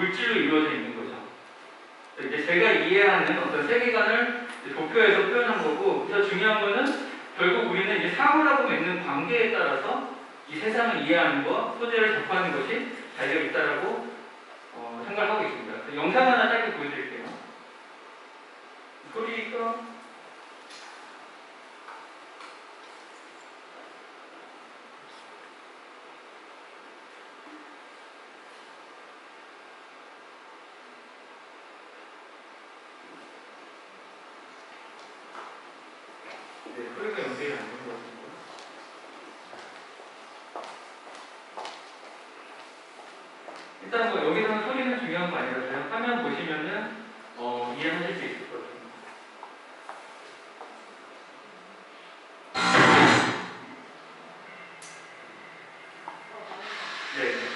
물질로 이루어져 있는 거죠. 이제 제가 이해하는 어떤 세계관을 도표에서 표현한 거고, 그래서 중요한 거는 결국 우리는 이제 사물하고 맺는 관계에 따라서 이 세상을 이해하는 것, 소재를 접하는 것이 달려 있다라고 생각하고 있습니다. 영상 하나 짧게 보여드릴게요. 소리가 소리가 연결이 안 되는 것 같은데. 일단 뭐 여기서는 소리는 중요한 거 아니라서요. 화면 보시면은 이해하실 수 있을 것 같아요. 네.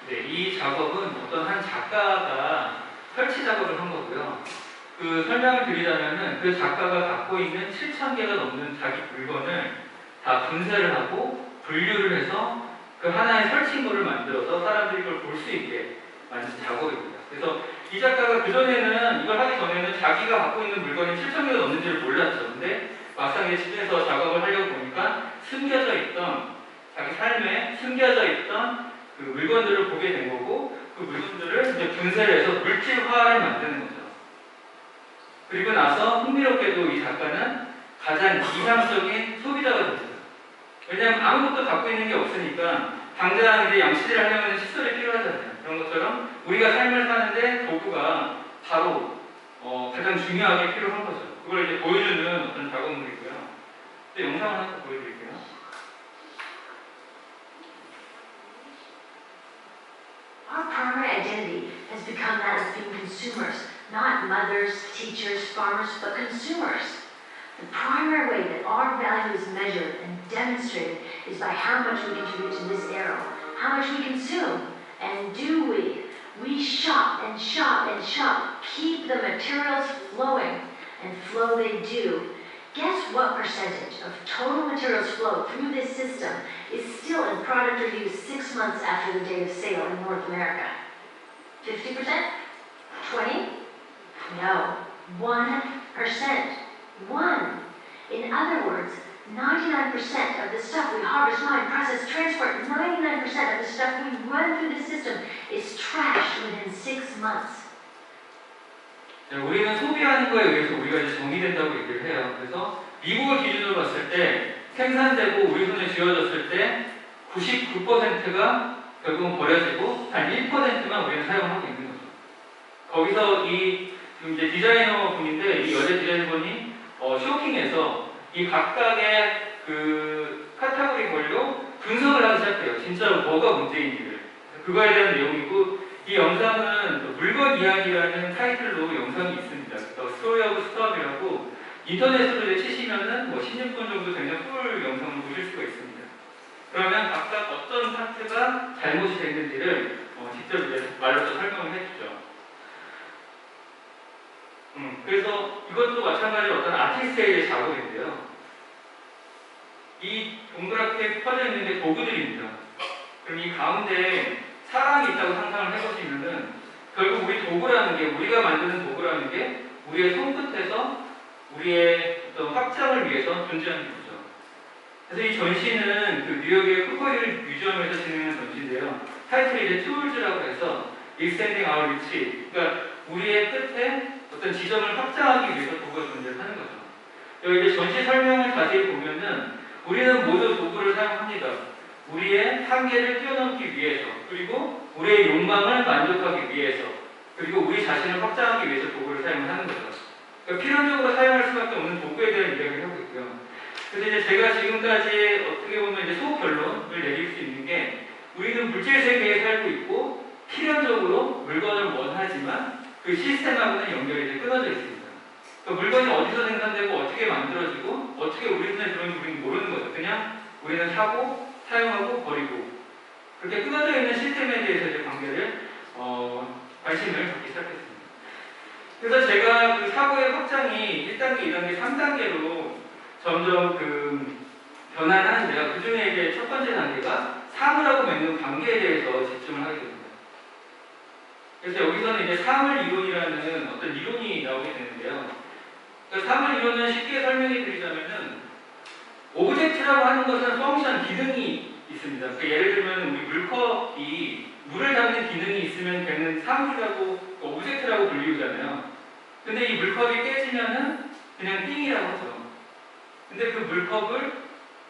네, 이 작업은 어떤 한 작가가 설치 작업을 한 거고요. 그 설명을 드리자면은 그 작가가 갖고 있는 7,000개가 넘는 자기 물건을 다 분쇄를 하고 분류를 해서 그 하나의 설치물을 만들어서 사람들이 그걸 볼 수 있게 만든 작업입니다. 그래서 이 작가가 그전에는 이걸 하기 전에는 자기가 갖고 있는 물건이 7,000개가 넘는지를 몰랐죠. 근데 막상 이제 집에서 작업을 하려고 보니까 숨겨져 있던 자기 삶에 숨겨져 있던 그 물건들을 보게 된 거고, 그 물건들을 이제 분쇄를 해서 물질화를 만드는 거죠. 그리고 나서 흥미롭게도 이 작가는 가장 이상적인 소비자가 됐어요. 왜냐하면 아무것도 갖고 있는 게 없으니까 당장 이제 양치질을 하려면 칫솔이 필요하잖아요. 그런 것처럼 우리가 삶을 사는데 도구가 바로 가장 중요하게 필요한 거죠. 그걸 이제 보여주는 어떤 작업물이고요. 또 영상을 하나 보여드릴게요. Our primary identity has become that of being consumers, not mothers, teachers, farmers, but consumers. The primary way that our value is measured and demonstrated is by how much we contribute to this arrow, how much we consume, and do we? We shop and shop and shop, keep the materials flowing, and flow they do. Guess what percentage of total materials flow through this system is still in product or use 6 months after the date of sale in North America? 50%? 20? No, 1%. 1. In other words, 99% of the stuff we harvest, mine, process, transport, 99% of the stuff we run through the system is trashed within 6 months. 우리는 소비하는 거에 의해서 우리가 이제 정의된다고 얘기를 해요. 그래서 미국을 기준으로 봤을 때 생산되고 우리 손에 쥐어졌을 때 99%가 결국은 버려지고 단 1%만 우리는 사용하고 있는 거죠. 거기서 지금 이제 디자이너 분인데 이 여자 디자이너분이 쇼핑에서 이 각각의 그 카테고리별로 분석을 하기 시작해요. 진짜 뭐가 문제인지를. 그거에 대한 내용이고, 이 영상은 물건 이야기라는 타이틀로 영상이 있습니다. 스토리 오브 스톱이라고 인터넷으로 이제 치시면은 16분 정도 되는 풀 영상을 보실 수가 있습니다. 그러면 각각 어떤 파트가 잘못이 됐는지를 직접 이제 말로서 설명을 해주죠. 그래서 이것도 마찬가지로 어떤 아티스트의 작업인데요. 이 동그랗게 퍼져 있는 게 도구들입니다. 그럼 이 가운데 사람이 있다고 상상을 해보시면은 결국 우리 도구라는 게, 우리가 만드는 도구라는 게 우리의 손끝에서 우리의 어떤 확장을 위해서 존재하는 거죠. 그래서 이 전시는 그 뉴욕의 코코일 뮤지엄에서 진행하는 전시인데요. 타이틀이 이제 Tools라고 해서 Extending Our Reach, 그러니까 우리의 끝에 어떤 지점을 확장하기 위해서 도구가 존재하는 거죠. 여기 이제 전시 설명을 자세히 보면은 우리는 모두 도구를 사용합니다. 우리의 한계를 뛰어넘기 위해서, 그리고 우리의 욕망을 만족하기 위해서, 그리고 우리 자신을 확장하기 위해서 도구를 사용하는 거죠. 그러니까 필연적으로 사용할 수밖에 없는 도구에 대한 이야기를 하고 있고요. 근데 이제 제가 지금까지 어떻게 보면 이제 소결론을 내릴 수 있는 게 우리는 물질 세계에 살고 있고 필연적으로 물건을 원하지만 그 시스템하고는 연결이 이제 끊어져 있습니다. 그 물건이 어디서 생산되고 어떻게 만들어지고 어떻게 우리 손에 들어오는지 우리는 모르는 거죠. 그냥 우리는 사고, 사용하고, 버리고 그렇게 끊어져 있는 시스템에 대해서 이제 관심을 갖기 시작했습니다. 그래서 제가 그 사고의 확장이 1단계, 2단계, 3단계로 점점 변화하는데요. 그 중에 이제 첫 번째 단계가 사물하고 맺는 관계에 대해서 집중을 하게 됩니다. 그래서 여기서는 이제 사물 이론이라는 어떤 이론이 나오게 되는데요. 그러니까 사물 이론은 쉽게 설명해 드리자면은 오브젝트라고 하는 것은 펑션, 기능이 있습니다. 그러니까 예를 들면 우리 물컵이 물을 담는 기능이 있으면 걔는 사물이라고, 오브젝트라고 불리우잖아요. 근데 이 물컵이 깨지면은 그냥 띵이라고 하죠. 근데 그 물컵을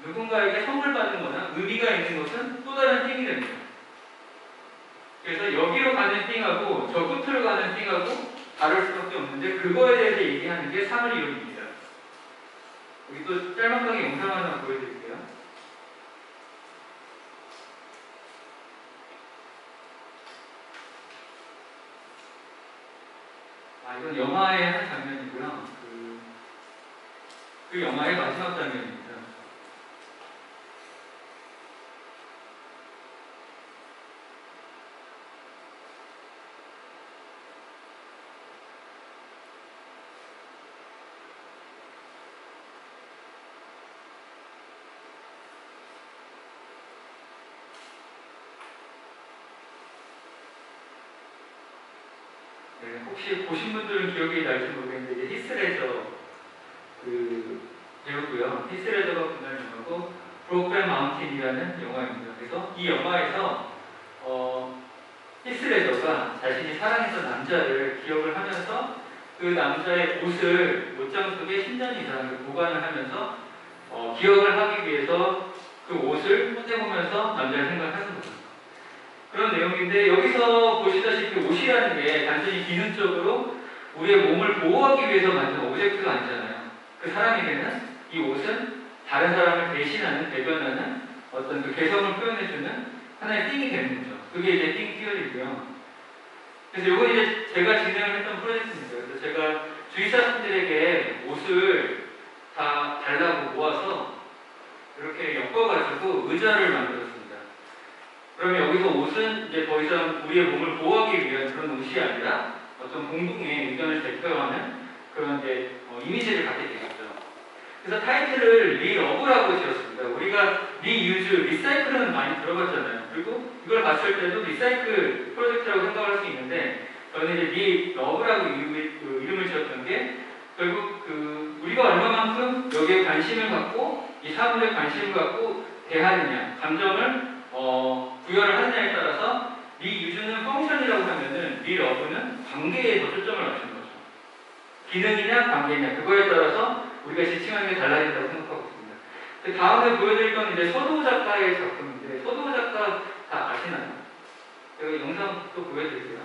누군가에게 선물 받는 거나 의미가 있는 것은 또 다른 띵이 됩니다. 그래서 여기로 가는 띵하고 저 끝으로 가는 띵하고 다를 수밖에 없는데 그거에 대해서 얘기하는 게 사물 이론입니다. 여기 또 짤막하게 영상 하나 보여드릴게요. 이건 영화의 한 장면이고요. 그 영화의 마지막 장면입니다. 네, 혹시 보신 분들은 기억이 날지 모르겠는데 이게 히스레저 배우고요. 히스레저가 분한 영화고 브로크백 마운틴이라는 영화입니다. 그래서 이 영화에서 히스레저가 자신이 사랑했던 남자를 기억을 하면서 그 남자의 옷을 옷장 속에 10년 이상 보관을 하면서 기억을 하기 위해서 그 옷을 꺼내보면서 남자를 생각하는 거죠. 그런 내용인데 여기서 보시다시피 옷이라는 게 단순히 기능적으로 우리의 몸을 보호하기 위해서 만든 오브젝트가 아니잖아요. 그 사람에게는 이 옷은 다른 사람을 대신하는, 대변하는 어떤 그 개성을 표현해주는 하나의 띵이 되는 거죠. 그게 이제 띵 티어리고요. 그래서 이건 이제 제가 진행을 했던 프로젝트입니다. 그래서 제가 주위 사람들에게 옷을 다 달라고 모아서 이렇게 엮어가지고 의자를 만들었습니다. 그러면 여기서 옷은 이제 더 이상 우리의 몸을 보호하기 위한 그런 옷이 아니라 어떤 공동의 의견을 대표하는 그런 이제 이미지를 갖게 되겠죠. 그래서 타이틀을 리러브라고 지었습니다. 우리가 리유즈, 리사이클은 많이 들어봤잖아요. 그리고 이걸 봤을 때도 리사이클 프로젝트라고 생각할 수 있는데 저는 이제 리러브라고 이름을 지었던 게 결국 우리가 얼마만큼 여기에 관심을 갖고 이 사물에 관심을 갖고 대하느냐, 감정을 부여를 하느냐에 따라서 리유즈는 펑션이라고 하면은 리러브는 관계에 더 초점을 맞추는 거죠. 기능이냐 관계냐 그거에 따라서 우리가 지칭하는 게 달라진다고 생각하고 있습니다. 다음에 보여드릴 건 이제 서도 작가의 작품인데 서도 작가 다 아시나요? 제가 영상 또 보여드릴게요.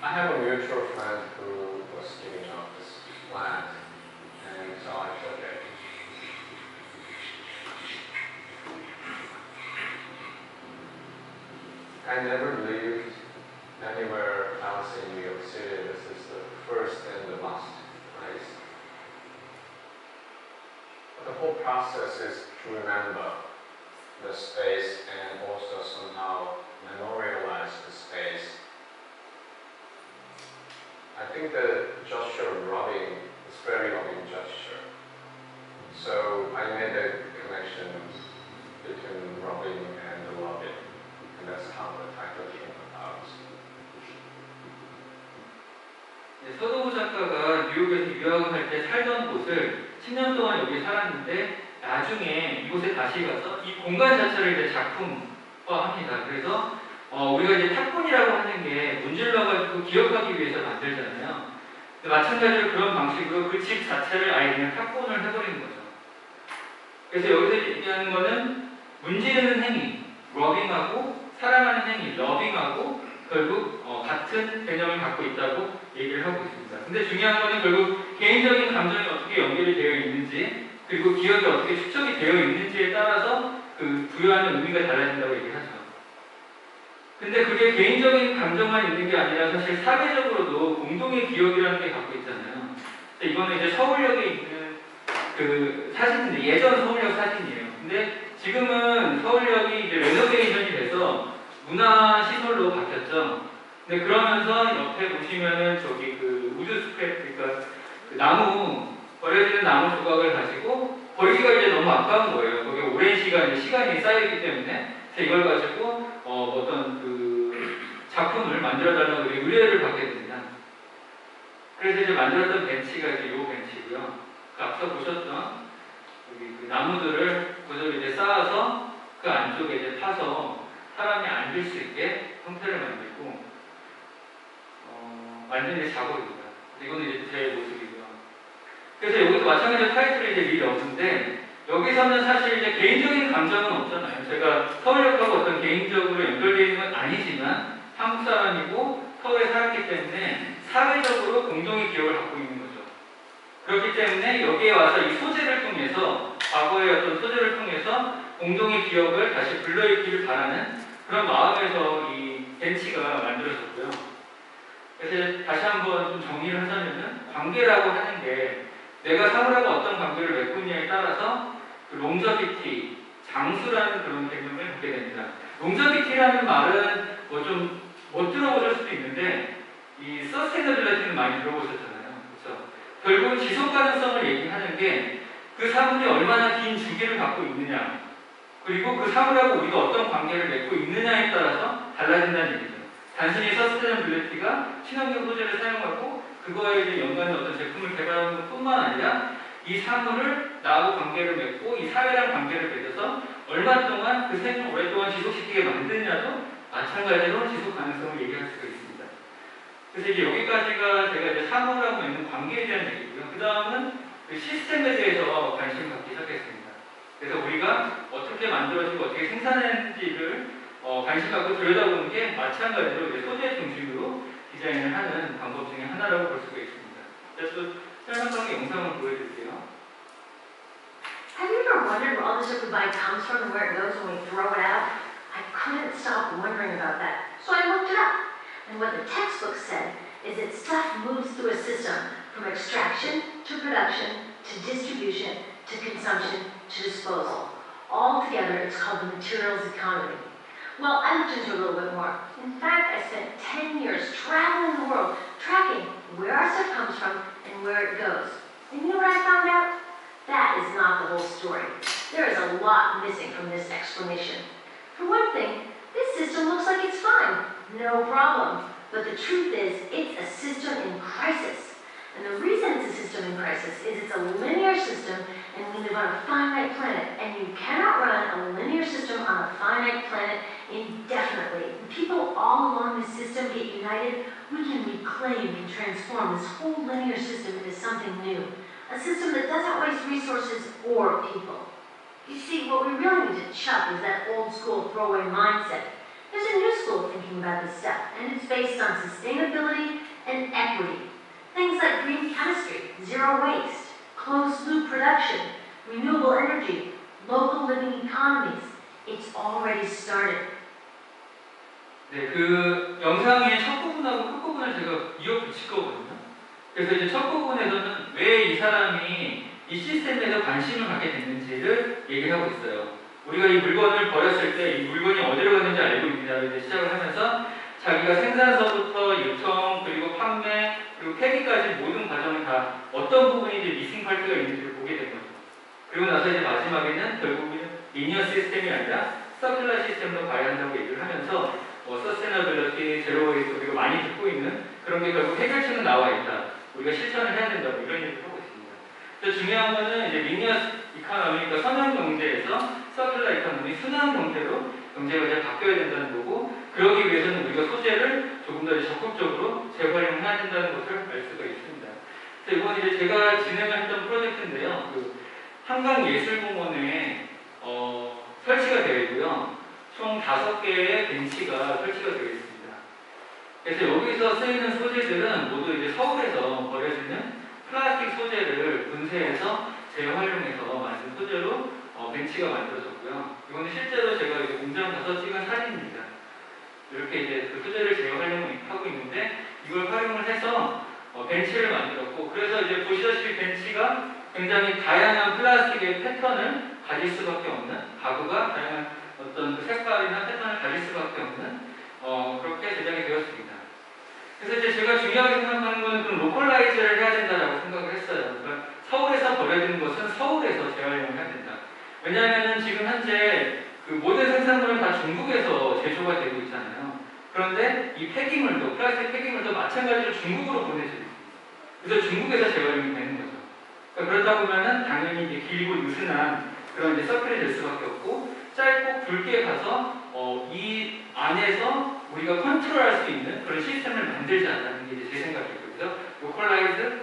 I have a mutual friend who was giving up this land, and so I took it. I never lived anywhere else in New York City. This is the first and the last place. But the whole process is to remember the space and also somehow memorialize the space. I think the gesture of rubbing is a very loving gesture. So I made a connection between rubbing and the loving, and that's how the title came about. 서도우 작가가 뉴욕에서 유학을 할 때 살던 곳을 10년 동안 여기 살았는데 나중에 이곳에 다시 가서 이 공간 자체를 이제 작품화합니다. 그래서 우리가 이제 탁본이라고 하는 게 문질러가지고 기억하기 위해서 만들잖아요. 마찬가지로 그런 방식으로 그 집 자체를 아예 그냥 탁본을 해버리는 거죠. 그래서 여기서 얘기하는 거는 문지르는 행위, 러빙하고 사랑하는 행위, 러빙하고 결국 같은 개념을 갖고 있다고 얘기를 하고 있습니다. 근데 중요한 거는 결국 개인적인 감정이 어떻게 연결이 되어 있는지 그리고 기억이 어떻게 축적이 되어 있는지에 따라서 그 부여하는 의미가 달라진다고 얘기하죠. 근데 그게 개인적인 감정만 있는 게 아니라 사실 사회적으로도 공동의 기억이라는 게 갖고 있잖아요. 이거는 이제 서울역에 있는 그 사진인데 예전 서울역 사진이에요. 근데 지금은 서울역이 이제 레노베이션이 돼서 문화시설로 바뀌었죠. 근데 그러면서 옆에 보시면은 저기 그 우드 스크랩, 그러니까 그 나무, 버려지는 나무 조각을 가지고 버리기가 이제 너무 아까운 거예요. 거기에 오랜 시간이 쌓여있기 때문에. 그래서 이걸 가지고 어떤 그 작품을 만들어달라고 의뢰를 받게 됩니다. 그래서 이제 만들었던 벤치가 이제 이 벤치고요. 그 앞서 보셨던 여기 그 나무들을 그대로 이제 쌓아서 그 안쪽에 이제 파서 사람이 앉을 수 있게 형태를 만들고 만드는 작업입니다. 이거는 이제 제 모습이고요. 그래서 여기도 마찬가지로 타이틀이 이제 리러브인데 여기서는 사실 이제 개인적인 감정은 없잖아요. 제가 서울역하고 어떤 개인적으로 연결되어 있는 건 아니지만 한국 사람이고 서울에 살았기 때문에 사회적으로 공동의 기억을 갖고 있는 거죠. 그렇기 때문에 여기에 와서 이 소재를 통해서 과거의 어떤 소재를 통해서 공동의 기억을 다시 불러일으키길 바라는 그런 마음에서 이 벤치가 만들어졌고요. 그래서 다시 한번 좀 정리를 하자면은 관계라고 하는 게 내가 사물하고 어떤 관계를 맺고 있냐에 따라서 그 롱저비티, 장수라는 그런 개념을 갖게 됩니다. 롱저비티라는 말은 뭐 좀 못 들어보실 수도 있는데 이 서스테너빌리티는 많이 들어보셨잖아요. 그렇죠? 결국은 지속 가능성을 얘기하는 게 그 사물이 얼마나 긴 주기를 갖고 있느냐 그리고 그 사물하고 우리가 어떤 관계를 맺고 있느냐에 따라서 달라진다는 얘기죠. 단순히 서스테너빌리티가 친환경 소재를 사용하고 그거에 이제 연관된 어떤 제품을 개발하는 것뿐만 아니라 이 사물을 나하고 관계를 맺고 이 사회랑 관계를 맺어서 얼마 동안 그 생을 오랫동안 지속시키게 만드냐도 마찬가지로 지속 가능성을 얘기할 수가 있습니다. 그래서 이제 여기까지가 제가 이제 사물하고 있는 관계에 대한 얘기고요. 그 다음은 그 시스템에 대해서 관심을 갖기 시작했습니다. 그래서 우리가 어떻게 만들어지고 어떻게 생산하는지를 관심 갖고 들여다보는 게 마찬가지로 이제 소재 중심으로 디자인을 하는 방법 중에 하나라고 볼 수가 있습니다. 그래서 설명상의 영상을 보여드릴게요. Have you ever wondered where all the stuff we buy comes from and where it goes when we throw it out? I couldn't stop wondering about that, so I looked it up. And what the textbook said is that stuff moves through a system from extraction to production to distribution to consumption to disposal. All together, it's called the materials economy. Well, I looked into it a little bit more. In fact, I spent 10 years traveling the world, tracking where our stuff comes from and where it goes. And you know what I found out? That is not the whole story. There is a lot missing from this explanation. For one thing, this system looks like it's fine. No problem. But the truth is, it's a system in crisis. And the reason it's a system in crisis is it's a linear system and we live on a finite planet. And you cannot run a linear system on a finite planet indefinitely. When people all along this system get united, we can reclaim and transform this whole linear system into something new. A system that doesn't waste resources or people. You see, what we really need to chuck is that old school throwaway mindset. There's a new school of thinking about this stuff, and it's based on sustainability and equity. Things like green chemistry, zero waste, closed loop production, renewable energy, local living economies. It's already started. 네, 그 영상의 첫 부분하고 끝 부분을 제가 이어 붙일 거거든요. 그래서 이제 첫 부분에서는 왜 이 사람이 이 시스템에서 관심을 갖게 됐는지를 얘기하고 있어요. 우리가 이 물건을 버렸을 때 이 물건이 어디로 갔는지 알고 있느냐를 이제 시작을 하면서 자기가 생산서부터 유통 그리고 판매 그리고 폐기까지 모든 과정을 다 어떤 부분이 이제 미싱 컬트가 있는지를 보게 된 거죠. 그리고 나서 이제 마지막에는 결국은 리니어 시스템이 아니라 서큘러 시스템으로 가야 한다고 얘기를 하면서 서스테너빌리티, 제로 웨이스트 우리가 많이 듣고 있는 그런 게 결국 해결책은 나와 있다. 우리가 실천을 해야 된다고 이런 얘기를 하고 있습니다. 그래서 중요한 거는 이제 리니어 이코노미, 그러니까 선형 경제에서 서큘러 이코노미, 순환 경제로 경제가 이제 바뀌어야 된다는 거고, 그러기 위해서는 우리가 소재를 조금 더 적극적으로 재활용해야 된다는 것을 알 수가 있습니다. 그래서 이건 이제 제가 진행을 했던 프로젝트인데요. 그 한강예술공원에 설치가 되어 있고요. 총 5개의 벤치가 설치가 되어 있습니다. 그래서 여기서 쓰이는 소재들은 모두 이제 서울에서 버려지는 플라스틱 소재를 분쇄해서 재활용해서 만든 소재로 벤치가 만들어졌고요. 이거는 실제로 제가 이제 공장 가서 찍은 사진입니다. 이렇게 이제 그 소재를 재활용하고 있는데 이걸 활용을 해서 벤치를 만들었고, 그래서 이제 보시다시피 벤치가 굉장히 다양한 플라스틱의 패턴을 가질 수밖에 없는, 가구가 다양한 어떤 그 색깔이나 패턴을 가질 수밖에 없는 그렇게 제작이 되었습니다. 그래서 이제 제가 중요하게 생각하는 건 좀 로컬라이즈를 해야 된다라고 생각을 했어요. 그러니까 서울에서 버려지는 것은 서울에서 재활용을 해야 된다. 왜냐하면 지금 현재 그 모든 생산물은 다 중국에서 제조가 되고 있잖아요. 그런데 이 폐기물도, 플라스틱 폐기물도 마찬가지로 중국으로 보내져 있습니다. 그래서 중국에서 재활용이 되는 거죠. 그러니까 그렇다 보면은 당연히 이제 길고 느슨한 그런 이제 서클이 될 수밖에 없고, 짧고 굵게 가서 이 안에서 우리가 컨트롤할 수 있는 그런 시스템을 만들자라는 게 이제 제 생각이고요. 그래서 로컬라이즈,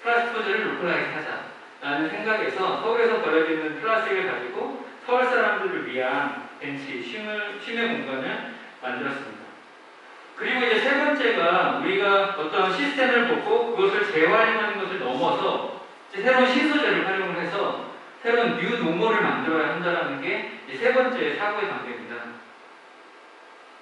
플라스틱 소재를 로컬라이즈 하자라는 생각에서 서울에서 버려지는 플라스틱을 가지고 서울 사람들을 위한 벤치, 쉬는 공간을 만들었습니다. 그리고 이제 세 번째가 우리가 어떤 시스템을 보고 그것을 재활용하는 것을 넘어서 이제 새로운 신소재를 활용을 해서 새로운 뉴 노멀을 만들어야 한다는 게 세 번째 사고의 관계입니다.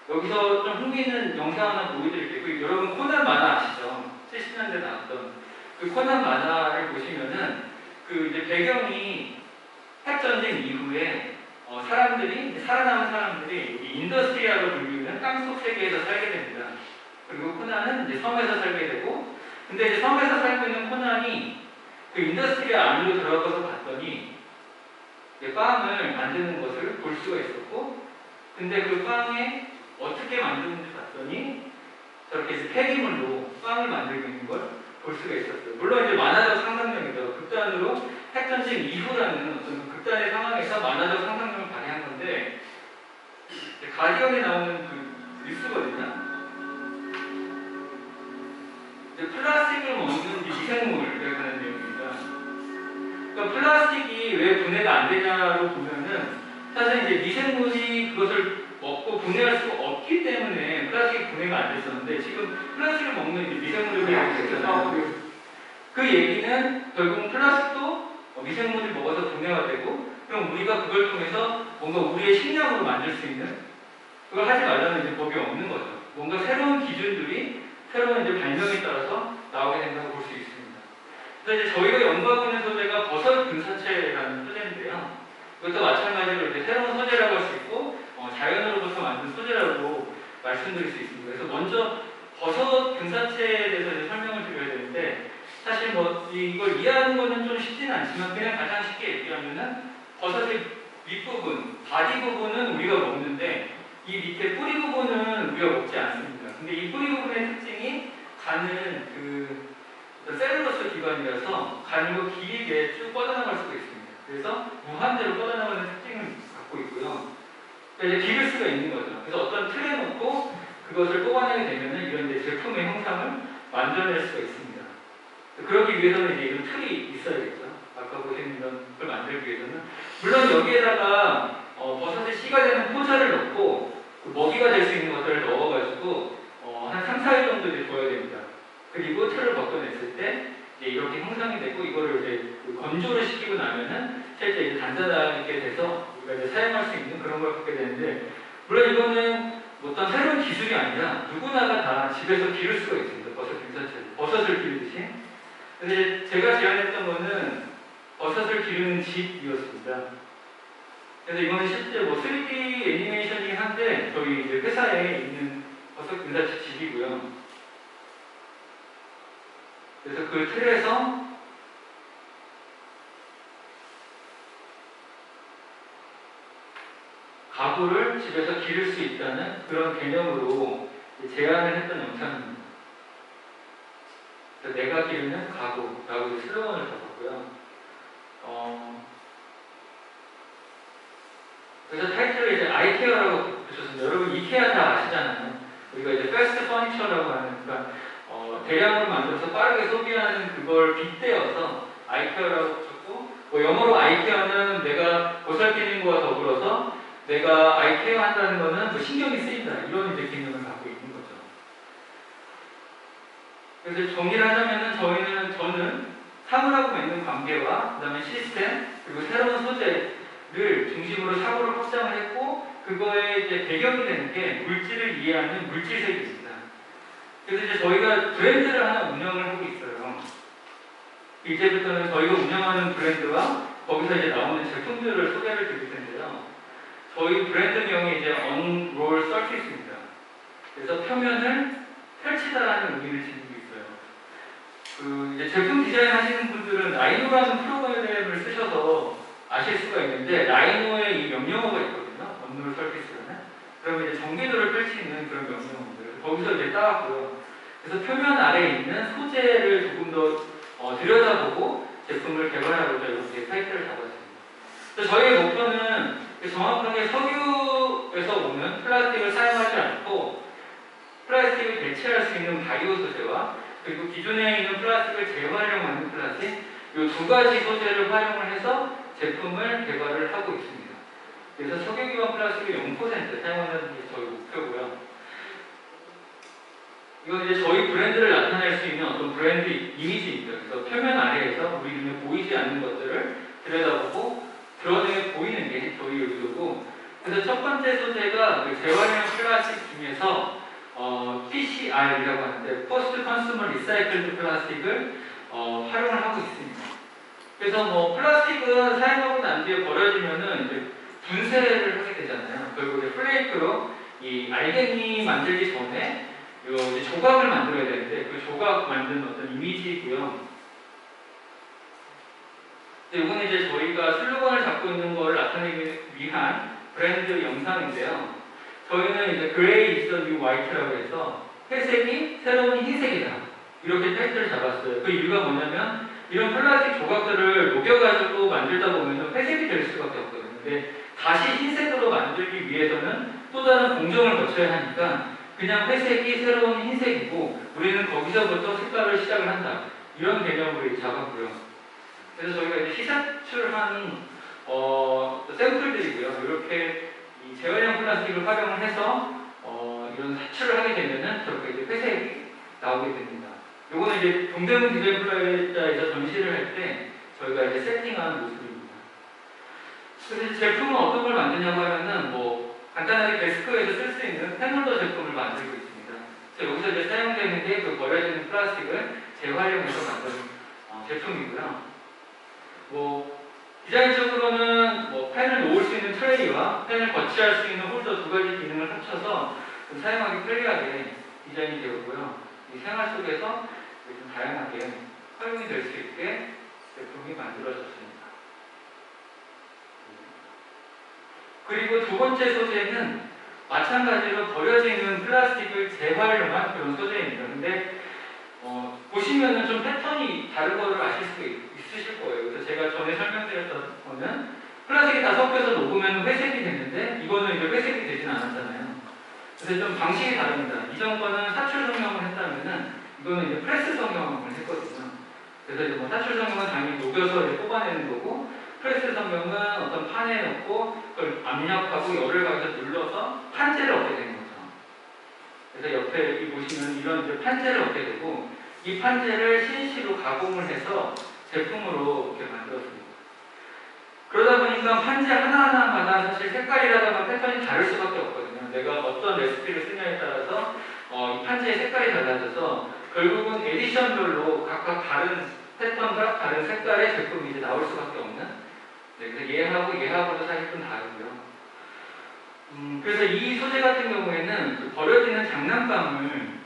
여기서 좀 흥미 있는 영상 하나 보여드릴게요. 여러분 코난 만화 아시죠? 70년대 나왔던 그 코난 만화를 보시면은 그 이제 배경이 핵전쟁 이후에 사람들이, 살아남은 사람들이 인더스트리아로 불리는 땅속 세계에서 살게 됩니다. 그리고 코난은 이제 섬에서 살게 되고, 근데 이제 섬에서 살고 있는 코난이 그 인더스트리아 안으로 들어가서 봤더니 빵을 만드는 것을 볼 수가 있었고, 근데 그 빵에 어떻게 만드는지 봤더니 저렇게 이제 폐기물로 빵을 만들고 있는 걸 볼 수가 있었어요. 물론 이제 만화적 상상력이죠. 극단으로 핵전쟁 이후라는 어떤 극단의 상황에서 만화적 상상력을 발휘한 건데, 가디언에 나오는 그 뉴스거든요. 플라스틱을 먹는 미생물이라고 하는 내용입니다. 그러니까 플라스틱이 왜 분해가 안 되냐로 보면은 사실 이제 미생물이 그것을 먹고 분해할 수가 없기 때문에 플라스틱이 분해가 안 됐었는데, 지금 플라스틱을 먹는 이제 미생물이 분해가 됐잖아요. 그 얘기는 결국은 플라스틱도 미생물이 먹어서 분해가 되고, 그럼 우리가 그걸 통해서 뭔가 우리의 식량으로 만들 수 있는, 그걸 하지 말라는 이제 법이 없는 거죠. 뭔가 새로운 기준들이 새로운 이제 발명에 따라서 나오게 된다고 볼 수 있습니다. 그래서 이제 저희가 연구하고 있는 소재가 버섯 근사체라는 소재인데요. 이것도 마찬가지로 이제 새로운 소재라고 할 수 있고, 자연으로부터 만든 소재라고 말씀드릴 수 있습니다. 그래서 먼저 버섯 근사체에 대해서 이제 설명을 드려야 되는데, 사실 뭐 이걸 이해하는 거는 좀 쉽지는 않지만 그냥 가장 쉽게 얘기하면은 버섯의 윗부분, 바디 부분은 우리가 먹는데 이 밑에 뿌리 부분은 우리가 먹지 않습니다. 근데 이 뿌리 부분의 특징이 가는 그 셀룰로스 기반이라서 가늘고 길게 쭉 뻗어나갈 수가 있습니다. 그래서 무한대로 뻗어나가는 특징을 갖고 있고요. 그러니까 이제 기를 수가 있는 거죠. 그래서 어떤 틀에 놓고 그것을 뽑아내게 되면은 이런 이제 제품의 형상을 만들어낼 수가 있습니다. 그러기 위해서는 이제 이런 틀이 있어야겠죠. 아까 보신 이런 걸 만들기 위해서는. 물론 여기에다가 버섯의 씨가 되는 포자를 넣고 그 먹이가 될 수 있는 것들을 넣어가지고 한 3, 4일 정도 이제 둬야 됩니다. 그리고 틀을 벗겨냈을 때 이제 이렇게 형상이 되고, 이거를 이제 건조를 시키고 나면은 실제 이제 단단하게 돼서 우리가 이제 사용할 수 있는 그런 걸 갖게 되는데, 물론 이거는 어떤 새로운 기술이 아니라 누구나가 다 집에서 기를 수가 있습니다. 버섯 등산체를. 버섯을 기르듯이. 근데 제가 제안했던 거는 버섯을 기르는 집이었습니다. 그래서 이거는 실제 뭐 3D 애니메이션이긴 한데 저희 이제 회사에 있는 버섯 등산체 집이고요. 그래서 그 틀에서 가구를 집에서 기를 수 있다는 그런 개념으로 제안을 했던 영상입니다. 그래서 내가 기르는 가구라고 슬로건을 잡았고요. 그래서 타이틀을 이제 아이케어라고 붙였습니다. 여러분 이케아 다 아시잖아요. 우리가 이제 패스트 퍼니처라고 하는, 그러니까 대량으로 만들어서 빠르게 소비하는 그걸 빗대어서 아이케어라고 붙였고, 뭐 영어로 아이케어는 내가 보살피는 거와 더불어서 내가 아이케어 한다는 거는 뭐 신경이 쓰인다. 이런 이제 개념을 갖고 있는 거죠. 그래서 정리를 하자면은 저는 사물하고 맺는 관계와 그다음에 시스템 그리고 새로운 소재를 중심으로 사고를 확장을 했고 그거에 이제 배경이 되는 게 물질을 이해하는 물질세계입니다. 그래서 이제 저희가 브랜드를 하나 운영을 하고 있어요. 이제부터는 저희가 운영하는 브랜드와 거기서 이제 나오는 제품들을 소개를 드릴 텐데요. 저희 브랜드명이 이제 Unroll Surface입니다. 그래서 표면을 펼치다라는 의미를 지니고 있어요. 그 이제 제품 디자인 하시는 분들은 라이노라는 프로그램을 쓰셔서 아실 수가 있는데 라이노에 이 명령어가 있거든요. Unroll Surface라는. 그러면 이제 전개도를 펼치는 그런 명령어들 거기서 이제 따왔고요. 그래서 표면 아래에 있는 소재를 조금 더 들여다보고 제품을 개발하고자 이렇게 타이틀을 잡았습니다. 그래서 저희의 목표는 정확하게 석유에서 오는 플라스틱을 사용하지 않고 플라스틱을 대체할 수 있는 바이오 소재와 그리고 기존에 있는 플라스틱을 재활용하는 플라스틱 이 두 가지 소재를 활용을 해서 제품을 개발을 하고 있습니다. 그래서 석유 기반 플라스틱을 0% 사용하는 게 저희 목표고요. 이건 이제 저희 브랜드를 나타낼 수 있는 어떤 브랜드 이미지입니다. 그래서 표면 아래에서 우리 눈에 보이지 않는 것들을 들여다보고 드러내 보이는 게 저희 의도고, 그래서 첫 번째 소재가 그 재활용 플라스틱 중에서 PCR이라고 하는데 Post Consumer Recycled 플라스틱을 활용을 하고 있습니다. 그래서 뭐 플라스틱은 사용하고 난 뒤에 버려지면은 이제 분쇄를 하게 되잖아요. 결국에 플레이크로 이 알갱이 만들기 전에 이제 조각을 만들어야 되는데 그 조각 만드는 어떤 이미지이고요. 이건 이제 저희가 슬로건을 잡고 있는 걸 나타내기 위한 브랜드 영상인데요. 저희는 이제 Gray is the new white라고 해서 회색이 새로운 흰색이다. 이렇게 타이틀을 잡았어요. 그 이유가 뭐냐면 이런 플라스틱 조각들을 녹여가지고 만들다 보면 회색이 될 수밖에 없거든요. 근데 다시 흰색으로 만들기 위해서는 또 다른 공정을 거쳐야 하니까 그냥 회색이 새로운 흰색이고 우리는 거기서부터 색깔을 시작을 한다. 이런 개념으로 잡았고요. 그래서 저희가 이제 시사출한 샘플들이고요. 이렇게 이 재활용 플라스틱을 활용을 해서 이런 사출을 하게 되면은 저렇게 이제 회색이 나오게 됩니다. 요거는 이제 동대문 디자인 플라자에서 전시를 할 때 저희가 이제 세팅한 모습입니다. 그래서 제품은 어떤 걸 만드냐고 하면은 뭐 간단하게 데스크에서 쓸 수 있는 패널러 제품을 만들고 있습니다. 그래서 여기서 이제 사용되는 게 그 버려지는 플라스틱을 재활용해서 만든 제품이고요. 뭐 디자인적으로는 뭐 펜을 놓을 수 있는 트레이와 펜을 거치할 수 있는 홀더 두 가지 기능을 합쳐서 좀 사용하기 편리하게 디자인이 되었고요. 이 생활 속에서 좀 다양하게 활용이 될 수 있게 제품이 만들어졌습니다. 그리고 두 번째 소재는 마찬가지로 버려지는 플라스틱을 재활용한 그런 소재입니다. 근데 보시면은 좀 패턴이 다른 거를 아실 수 있으실 거예요. 그래서 제가 전에 설명드렸던 거는 플라스틱이 다 섞여서 녹으면 회색이 됐는데 이거는 이제 회색이 되진 않았잖아요. 그래서 좀 방식이 다릅니다. 이전 거는 사출 성형을 했다면은 이거는 이제 프레스 성형을 했거든요. 그래서 이제 뭐 사출 성형은 당연히 녹여서 이제 뽑아내는 거고, 프레스 성형은 어떤 판에 넣고 그걸 압력하고 열을 가해서 눌러서 판재를 얻게 되는 거죠. 그래서 옆에 이 보시면 이런 이제 판재를 얻게 되고, 이 판재를 CNC로 가공을 해서 제품으로 이렇게 만들었습니다. 그러다 보니까 판재 하나하나마다 사실 색깔이라든가 패턴이 다를 수밖에 없거든요. 내가 어떤 레시피를 쓰냐에 따라서 이 판재의 색깔이 달라져서 결국은 에디션별로 각각 다른 패턴과 다른 색깔의 제품이 이제 나올 수밖에 없는. 그래서 얘하고도 사실 좀 다르고요. 그래서 이 소재 같은 경우에는 그 버려지는 장난감을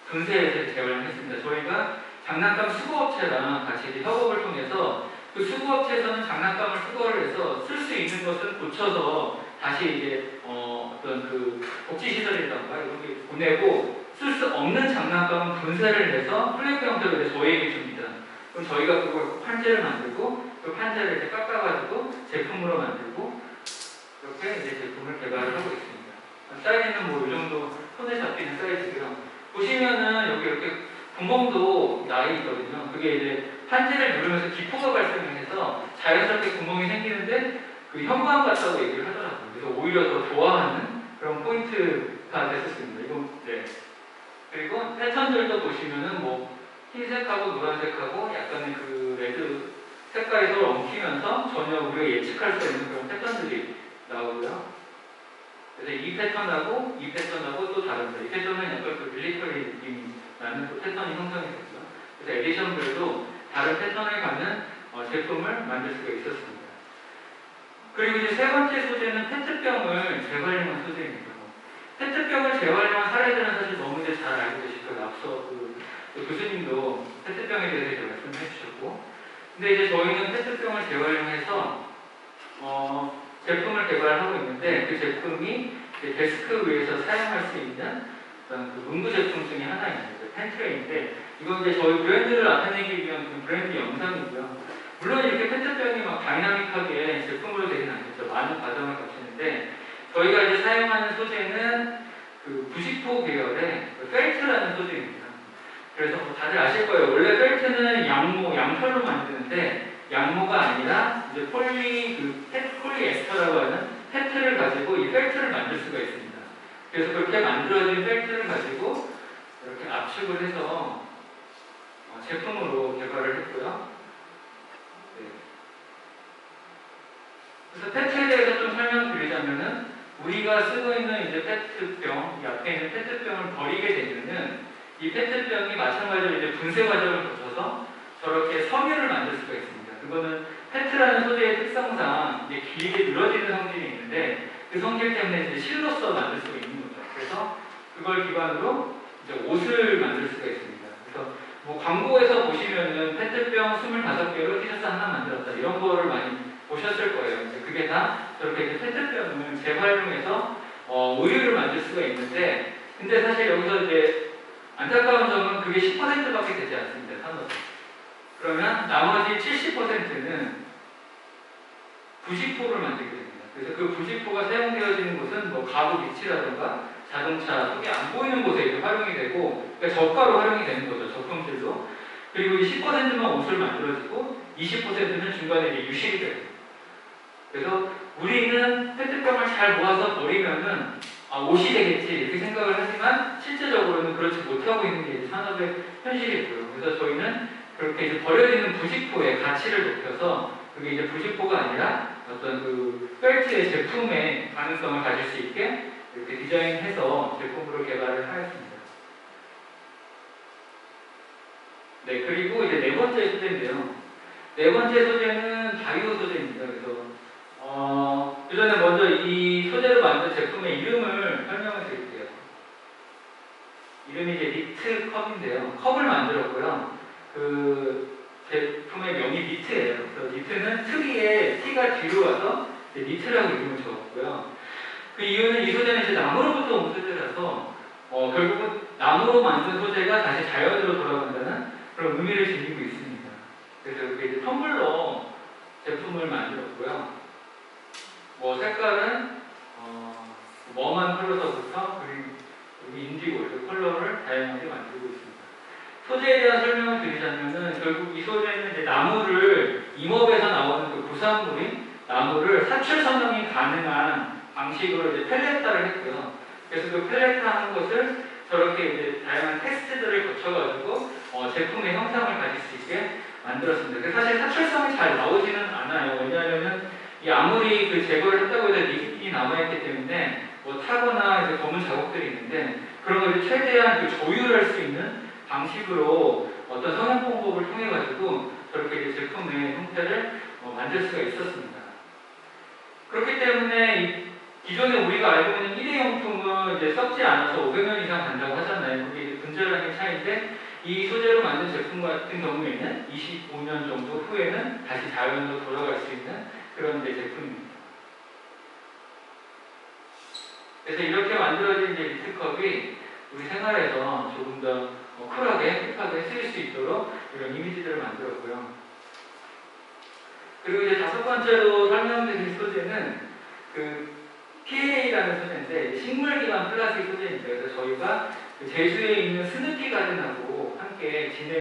분쇄해서 재활용했습니다. 저희가 장난감 수거업체랑 같이 이제 협업을 통해서 그 수거업체에서는 장난감을 수거를 해서 쓸 수 있는 것은 고쳐서 다시 이제 어떤 그 복지시설이라던가 이런 게 보내고, 쓸 수 없는 장난감은 분쇄를 해서 플레이크 형태로 이제 저희에게 줍니다. 그럼 저희가 그걸 판재를 만들고 그 판재를 이제 깎아가지고 제품으로 만들고 이렇게 이제 제품을 개발을 하고 있습니다. 사이즈는 뭐 이 정도 손에 잡히는 사이즈고요. 보시면은 여기 이렇게 구멍도 나 있거든요. 그게 이제 한지를 누르면서 기포가 발생해서 자연스럽게 구멍이 생기는데 그 현무암 같다고 얘기를 하더라고요. 그래서 오히려 더 좋아하는 그런 포인트가 됐었습니다. 이거 네. 그리고 패턴들도 보시면은 뭐 흰색하고 노란색하고 약간의 그 레드 색깔이 서로 엉키면서 전혀 우리가 예측할 수 없는 그런 패턴들이 나오고요. 그래서 이 패턴하고 이 패턴하고 또 다릅니다. 이 패턴은 약간 그 밀리터리 느낌이 나는 그 패턴이 형성이 됐죠. 그래서 에디션별도 다른 패턴을 갖는 제품을 만들 수가 있었습니다. 그리고 이제 세 번째 소재는 페트병을 재활용한 소재입니다. 페트병을 재활용한 사례들은 사실 너무 이제 잘 알고 계실 거예요. 앞서 그 교수님도 페트병에 대해서 이제 말씀을 해주셨고, 근데 이제 저희는 페트병을 재활용해서 제품을 개발하고 있는데 그 제품이 이제 데스크 위에서 사용할 수 있는 어떤 그 문구 제품 중에 하나입니다. 펜트레이인데 이건 이제 저희 브랜드를 나타내기 위한 그 브랜드 영상이고요. 물론 이렇게 페트병이 막 다이나믹하게 제품으로 되지는 않겠죠. 많은 과정을 거치는데 저희가 이제 사용하는 소재는 그 90호 계열의 펠트라는 소재입니다. 그래서 뭐 다들 아실 거예요. 원래 펠트는 양털로 만드는데 양모가 아니라 이제 폴리에스터라고 하는 페트를 가지고 이 펠트를 만들 수가 있습니다. 그래서 그렇게 만들어진 펠트를 가지고 이렇게 압축을 해서 제품으로 개발을 했고요. 네. 그래서 페트에 대해서 좀 설명드리자면은 우리가 쓰고 있는 이제 페트병, 이 앞에 있는 페트병을 버리게 되면은 이 페트병이 마찬가지로 이제 분쇄 과정을 거쳐서 저렇게 섬유를 만들 수가 있습니다. 그거는 페트라는 소재의 특성상 이제 길게 늘어지는 성질이 있는데 그 성질 때문에 이제 실로써 만들 수가 있는 거죠. 그래서 그걸 기반으로 이제 옷을 만들 수가 있습니다. 그래서 뭐 광고에서 보시면은 페트병 25개로 티셔츠 하나 만들었다 이런 거를 많이 보셨을 거예요. 이제 그게 다 저렇게 이제 페트병을 재활용해서 의류를 만들 수가 있는데, 근데 사실 여기서 이제 안타까운 점은 그게 10%밖에 되지 않습니다. 산업이. 그러면 나머지 70%는 90호를 만들게 됩니다. 그래서 그 90호가 사용되어지는 곳은 뭐 가구 밑이라든가 자동차 속에 안 보이는 곳에 이제 활용이 되고, 그러니까 저가로 활용이 되는 거죠. 저품질로. 그리고 이 10%만 옷을 만들어지고 20%는 중간에 이제 유실이 됩니다. 그래서 우리는 페트병을 잘 모아서 버리면은 옷이 되겠지 이렇게 생각을 하지만 실제적으로는 그렇지 못하고 있는 게 산업의 현실이고요. 그래서 저희는 그렇게 이제 버려지는 부직포의 가치를 높여서 그게 이제 부직포가 아니라 어떤 그 펠트의 제품의 가능성을 가질 수 있게 이렇게 디자인해서 제품으로 개발을 하였습니다. 네, 그리고 이제 네 번째 소재인데요. 네 번째 소재는 바이오 소재입니다. 그래서 그 전에 먼저 이 소재로 만든 제품의 이름을 설명을 드릴게요. 이름이 이제 니트 컵인데요. 컵을 만들었고요. 그 제품의 명이 니트예요. 그래서 니트는 특이의 T가 뒤로 와서 이제 니트라고 이름을 적었고요. 그 이유는 이 소재는 이제 나무로부터 온 소재라서 결국은 나무로 만든 소재가 다시 자연으로 돌아간다는 그런 의미를 지니고 있습니다. 그래서 이렇게 이제 텀블러 제품을 만들었고요. 뭐 색깔은 멍한 컬러서부터 그리고 인디고 컬러를 다양하게 만들고 있습니다. 소재에 대한 설명을 드리자면은 결국 이 소재는 이제 나무를 임업에서 나오는 그 부산물인 나무를 사출 선형이 가능한 방식으로 이제 펠레타를 했고요. 그래서 그 펠레타하는 것을 저렇게 이제 다양한 테스트들을 거쳐가지고 제품의 형상을 가질 수 있게 만들었습니다. 그래서 사실 사출성이 잘 나오지는 않아요. 왜냐하면은 이 아무리 그 제거를 했다고 해도 리퀴드이 남아있기 때문에 뭐 타거나 이제 검은 자국들이 있는데 그런 걸 최대한 그 조율할 수 있는 방식으로 어떤 성형 공법을 통해 가지고 저렇게 이제 제품의 형태를 만들 수가 있었습니다. 그렇기 때문에 기존에 우리가 알고 있는 일회용품은 이제 썩지 않아서 500년 이상 간다고 하잖아요. 그게 이제 분자량의 차이인데 이 소재로 만든 제품 같은 경우에는 25년 정도 후에는 다시 자연으로 돌아갈 수 있는 그런 이제 제품입니다. 그래서 이렇게 만들어진 이제 리트컵이 우리 생활에서 조금 더 쿨하게, 힙하게 쓰일 수 있도록 이런 이미지들을 만들었고요. 그리고 이제 다섯 번째로 설명드릴 소재는 그 PA라는 소재인데 식물 기반 플라스틱 소재입니다. 그래서 저희가 제주에 있는 스누피 가든하고 함께 진행